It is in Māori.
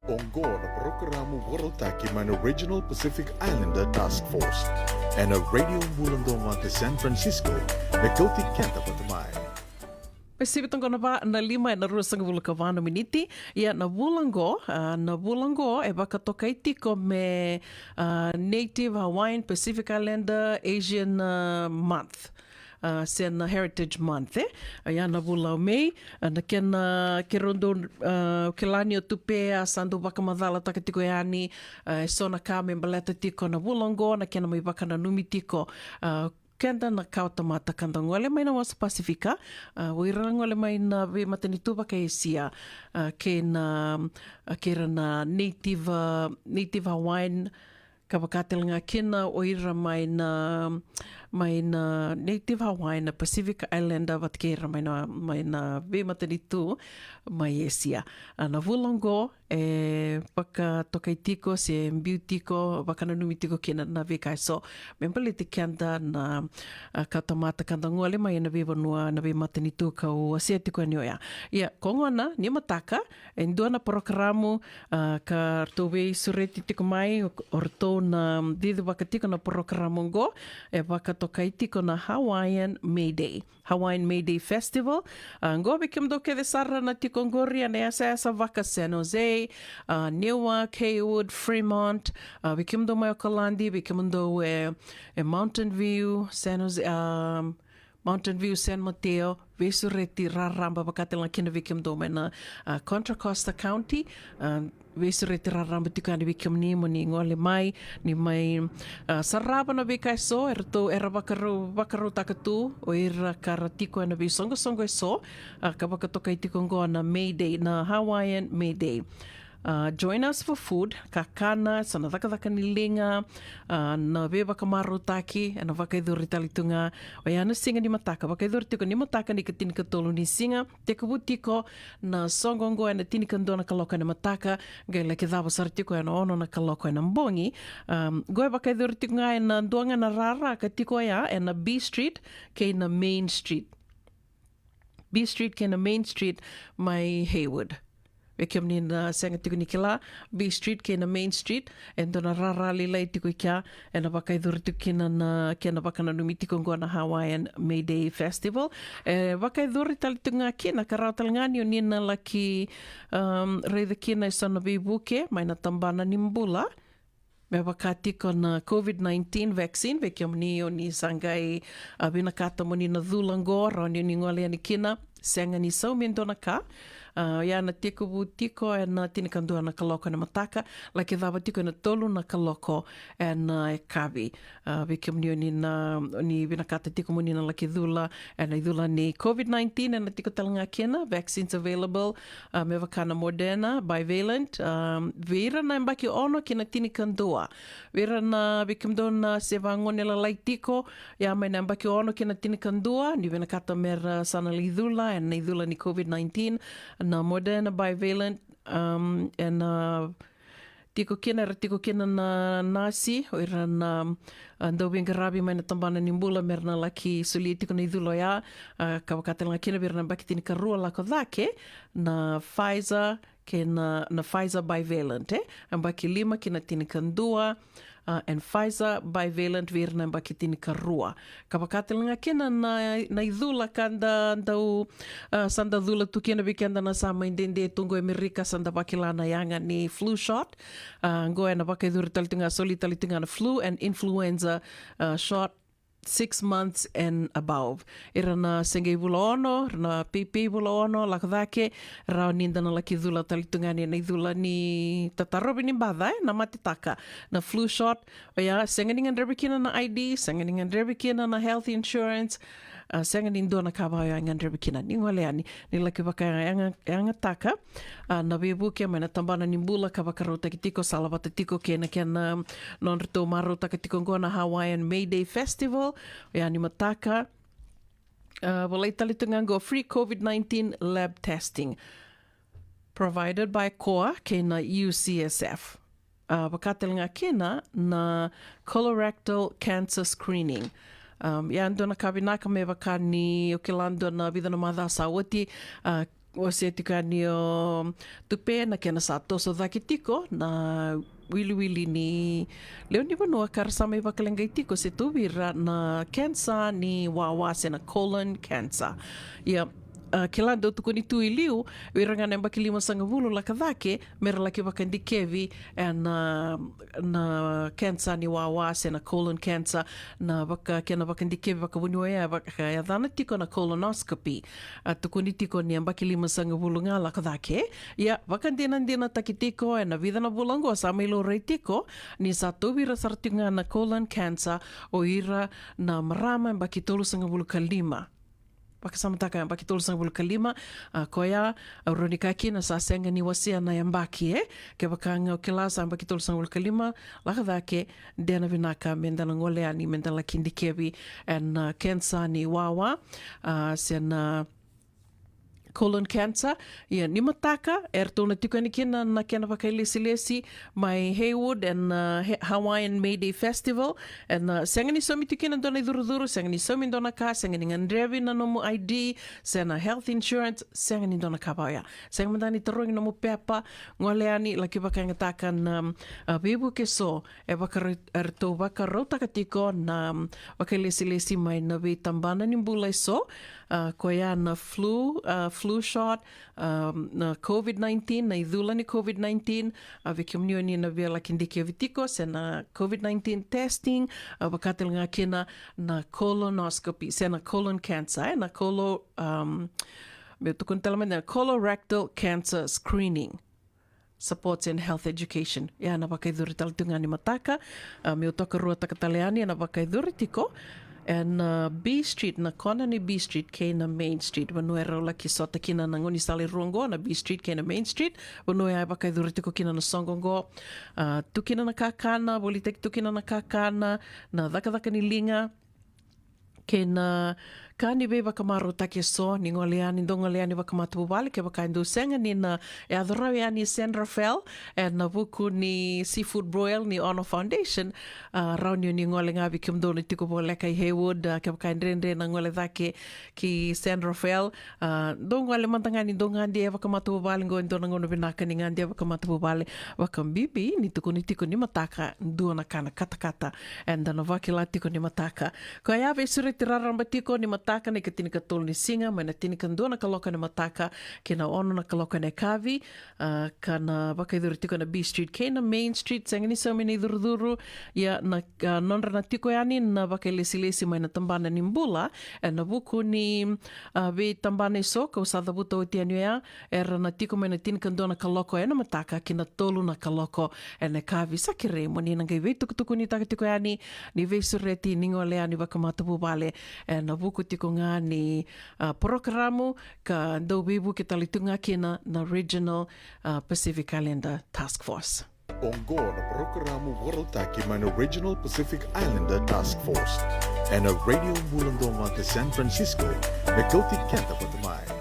Ongo na programo Warotaki man Original Pacific Islander Task Force and a radio mulandong to San Francisco na Koti Kenta Patamai. Pesibitong ko na ba na 5 na rusang vulkavano miniti ya na vulango e baka tokai tiko me Native Hawaiian Pacific Islander Asian month. Sen Heritage Month ayan na bulau Mei na ken kerondo kelani o tupe a sandu baka madala takatiko yani sona ka me baleta tiko na bulango na ken mai baka na numi tiko kenda na kauta mata kanda ngole mai na wasa Pasifika wira ngole mai na ve matanitu baka esia ke na Native Hawaiian kabakatelanga kina oira mai na Native Hawaiian na Pacific Islander watkera mai na ve matanitu mai esia na vulango baka tokai tiko se mbiu tiko baka na numi tiko kina na ve kaiso membali te kanda na katamata kanda ngole mai na ve vanua na ve matanitu ka o asia tiko anioya ia kongona ni mataka endua na programo ka towe sureti tiko mai orto na didu baka tiko na programo ngo baka tokai tiko na Hawaiian May Day Festival ngo bikim do ke sara na tiko ngoria na asa vaka San Jose Newark, Haywood, Fremont bikim do mai Kalandi bikim do Mountain View, San Jose Mountain View, San Mateo, Vesureti raramba bakatela kina bikim do mai na Contra Costa County Vesureti raramba tikani bikim ni moni ngole mai ni mai saraba na bikai so era bakaru takatu o era karatiko na bi songo so kabaka tokai tiko ngo na May Day na Hawaiian May Day. Join us for food, kakana, sana daka ni linga, na be baka marutaki, na vakaiduri talitunga, o yana singa ni mataka, vakaiduri tiko ni mataka ni katini katolu ni singa, teko butiko na songongo na tini kando na kaloka na mataka, gai laki dhaba sartiko na ono na kaloka na mbongi, goe vakaiduri tiko nga na duanga na rara katiko ya, na B Street, kei na Main Street. B Street kei na Main Street, mai Haywood. Wekiam ni na senga tiko ni kila B Street ke na Main Street endo na rarali lai tiko kia e na wakaidhuri tiko kina na waka na numi tiko ngoa na Hawaiian May Day Festival wakaidhuri tali tiko ngā kina karau tali ngani o nina laki reitha kina i sana bibuke mai na tambana ni mbula me wakatiko na COVID-19 vaccine vekiam ni o ni sangai bina kata mo ni na dhulango rao ni ngole ani kina senga ni sau mendona ka ia na tiko tiko e na tini kandua na kaloko na mataka like dhawa tiko na tolu na kaloko e na kavi vikim ni binakata tiko muni na laki dhula e na dhula ni COVID-19 e na tiko talanga kena vaccines available me wakana Moderna bivalent vira na mbaki ono kina tini kandua vira na vikim do na seva ngonela lai tiko ia mai na mbaki ono kina tini kandua ni binakata mera sana li dhula e na dhula ni COVID-19 na Moderna bivalent and tiko kena na nasi o ira na ndau bingarabi mai na tambana ni mbula merna laki suli tiko na idhulo ya kawakatela kena birna baki tini karua lako dhake na Pfizer kena na Pfizer bivalent ambaki 5 kena tini kandua and Pfizer bivalent virna mbaki tini karua. Kapakatelanga kena na idhula kanda ndau sanda dhula tukena bikenda na sama indende tungo Amerika sanda bakilana yanga ni flu shot. Ngoe na baka idhuri talitunga soli talitunga na flu and influenza shot 6 months and above. Ira na sengei vula ono, na pipi vula ono, lako dhake, rao ninda na laki dhula talitungani na idhula ni tatarobi ni badha, na matitaka, na flu shot, o ya, senga ningan drebikina na ID, senga ningan drebikina na health insurance, senga nindo na kabayo ang drebikina. Ningwale ani, nilaki baka ang taka, na bebuke, may natambana ni mbula kabakarota kitiko, salabata tiko kena kena nonrito marota kitiko ngo na Hawaiian May Day Festival, yani mataka walay talitungan go free COVID-19 lab testing provided by COA kena UCSF bakatelanga kena na colorectal cancer screening yan do na kabinaka me vakani o kilando na vida na madha sawati o se tikani o tupe na kena sa toso dhaki tiko na wili ni leo ni vanua karasama i wakalenga i tiko se tuvira na cancer ni wawa se na colon cancer. Ke landa o tukuni tui liu, wiranga na mbaki lima sanga vulu laka dhake, mera laki wakandikevi na cancer ni wawa se na colon cancer na kena wakandikevi wakawunua ya wakayadhana tiko na colonoscopy. Tukuni tiko ni mbaki lima sanga vulu nga laka dhake. Wakandina taki tiko na vida na vulango sa mailo rei tiko ni sa tuvira sartinga na colon cancer o ira na marama mbaki tolu sanga vulu kalima. Pakasamataka mbaki tolu sanga vulu kalima koya ronikaki na sa senga ni wasia na yambaki ke bakanga o kilasa mbaki tolu sanga vulu kalima laka dhake dena vinaka mendala ngoleani mendala kindikevi and cancer ni wawa sen colon cancer, ni mataka, tona tikani kina na kena wakailesi-lesi mai Haywood and Hawaiin May Day Festival, and sanga ni somi tikina dona iduruduru, sanga ni somi dona ka, sanga ni ngandrevi na nomu ID, sanga health insurance, sanga ni dona kabaya. Sanga mandani tarongi nomu pepa, ngoleani laki wakangatakan bibu keso, wakarotaka tiko na wakailesi-lesi mai na vitambana ni mbula so, koya na flu shot, na COVID-19, na idhula ni COVID-19, vikimnio ni na via lakindiki vitiko, se na COVID-19 testing, wakatil nga kina na colonoscopy, se na colon cancer, na colorectal cancer screening. Supports in health education. Na wakaidhuri talitunga ni mataka, meo toka rua takataleani, na wakaidhuri tiko, and B Street, na kona ni B Street kei na Main Street. Wanua raula ki sota kina na ngoni sali rongo na B Street kei na Main Street. Wanua ai wakaidhuri tiko kina na songongo. Tukina na kakana, boliteki tukina na kakana, na dhaka ni linga. Kena kani be wakamaro take so ni ngoleani dongoleani wakamatu wale ke wakaindu senga ni na adhrawiani San Rafael and na vuku ni seafood broil ni Honor Foundation raunio ni ngole nga vikimdoni tiko boleka i Haywood ke wakaindrende na ngole dhake ki San Rafael dongole mantangani dongandi wakamatu wale ngondo na ngono binaka ni ngandi wakamatu wale wakambibi ni tiko ni mataka duona kana katakata and na wakila tiko ni mataka ko ya ve sure tiraramba tiko ni mataka ni katinika tol ni singa mai na tinika ndona kaloka ni mataka kina ono na kaloka ni kavi kana wakaidhuru tiko na B Street kei na Main Street sanga ni sa mini dhurudhuru na nonra na tiko yani na wakailesi-lesi mai na tambana ni mbula na vuku ni vi tambana iso ka usada buta o tianyo ya era na tiko mai na tinika ndona kaloko na mataka kina tolu na kaloko na kavi sakire mo ni nangai vei tukutuku ni taka tiko yani ni vei sureti ningo lea ni wakamatapu vale na vuku tiko ngā ni programo ka ndau bibu ke talitunga kina na Regional Pacific Islander Task Force. Ongo na programo warotaki man Regional Pacific Islander Task Force and a radio mulandong sa San Francisco, Mekoti Kenta Patamay.